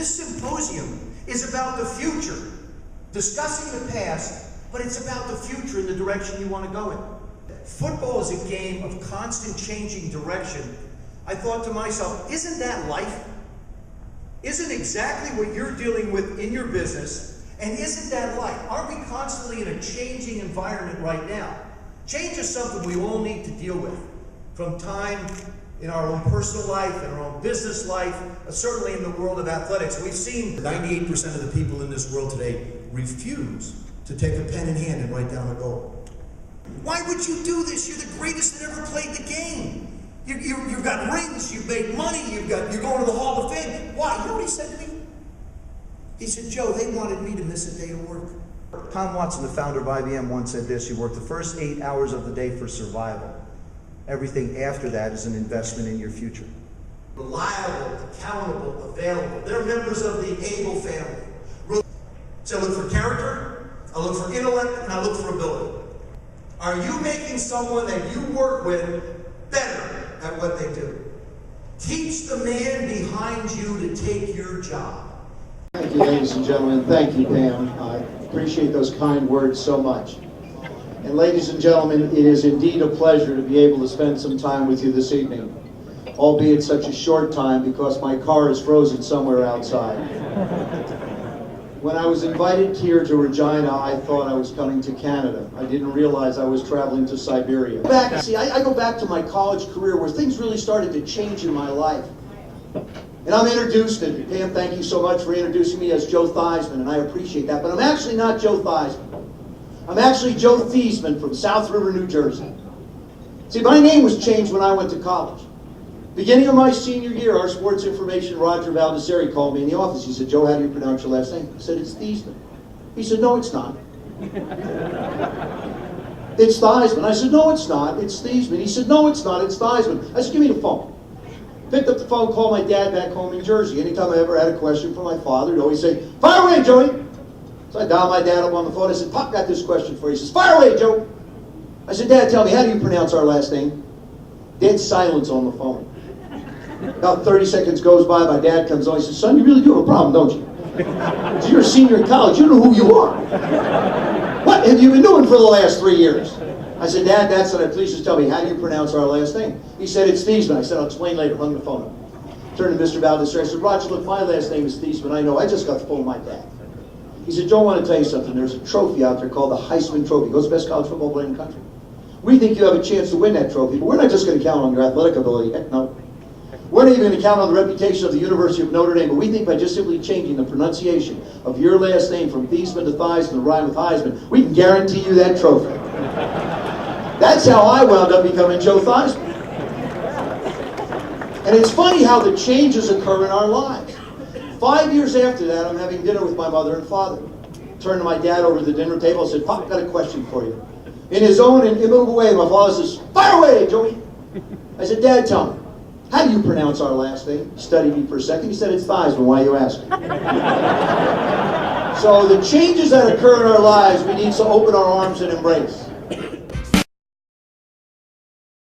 This symposium is about the future, discussing the past, but it's about the future and the direction you want to go in. Football is a game of constant changing direction. I thought to myself, isn't that life? Isn't exactly what you're dealing with in your business, and isn't that life? Aren't we constantly in a changing environment right now? Change is something we all need to deal with, from time in our own personal life, in our own business life, certainly in the world of athletics. We've seen 98% of the people in this world today refuse to take a pen in hand and write down a goal. Why would you do this? You're the greatest that ever played the game. You've got rings, you've made money, you're going to the Hall of Fame. Why? You know what he said to me? He said, Joe, they wanted me to miss a day of work. Tom Watson, the founder of IBM, once said this: you work the first 8 hours of the day for survival. Everything after that is an investment in your future. Reliable, accountable, available. They're members of the able family. So I look for character, I look for intellect, and I look for ability. Are you making someone that you work with better at what they do? Teach the man behind you to take your job. Thank you, ladies and gentlemen. Thank you, Pam. I appreciate those kind words so much. And ladies and gentlemen, it is indeed a pleasure to be able to spend some time with you this evening, albeit such a short time because my car is frozen somewhere outside. When I was invited here to Regina, I thought I was coming to Canada. I didn't realize I was traveling to Siberia. I go back to my college career where things really started to change in my life. And I'm introduced, and Pam, thank you so much for introducing me as Joe Theismann, and I appreciate that. But I'm actually not Joe Theismann. I'm actually Joe Theismann from South River, New Jersey. See, my name was changed when I went to college. Beginning of my senior year, our sports information, Roger Valdesari, called me in the office. He said, Joe, how do you pronounce your last name? I said, it's Theismann. He said, no, it's not. It's Theismann. I said, no, it's not. It's Theismann. He said, no, it's not. It's Theismann. I said, give me the phone. Picked up the phone, called my dad back home in Jersey. Anytime I ever had a question for my father, he'd always say, fire away, Joey. So I dialed my dad up on the phone. I said, Pop, got this question for you. He says, fire away, Joe. I said, Dad, tell me, how do you pronounce our last name? Dead silence on the phone. About 30 seconds goes by, my dad comes on. He says, son, you really do have a problem, don't you? So you're a senior in college. You know who you are. What have you been doing for the last 3 years? I said, Dad, please just tell me, how do you pronounce our last name? He said, it's Theismann. I said, I'll explain later. Hung the phone up. Turned to Mr. Valdesari. I said, Roger, look, my last name is Theismann. I know. I just got the phone with my dad. He said, Joe, I want to tell you something. There's a trophy out there called the Theismann Trophy. It goes to the best college football player in the country. We think you have a chance to win that trophy, but we're not just going to count on your athletic ability. Heck no. We're not even going to count on the reputation of the University of Notre Dame, but we think by just simply changing the pronunciation of your last name from Theismann to Theismann to rhyme with Heisman, we can guarantee you that trophy. That's how I wound up becoming Joe Theismann. And it's funny how the changes occur in our lives. 5 years after that, I'm having dinner with my mother and father. Turned to my dad over at the dinner table and said, Pop, got a question for you. In his own inimitable way, my father says, fire away, Joey. I said, Dad, tell me, how do you pronounce our last name? He studied me for a second. He said, it's Theismann. Why are you asking? So the changes that occur in our lives, we need to open our arms and embrace.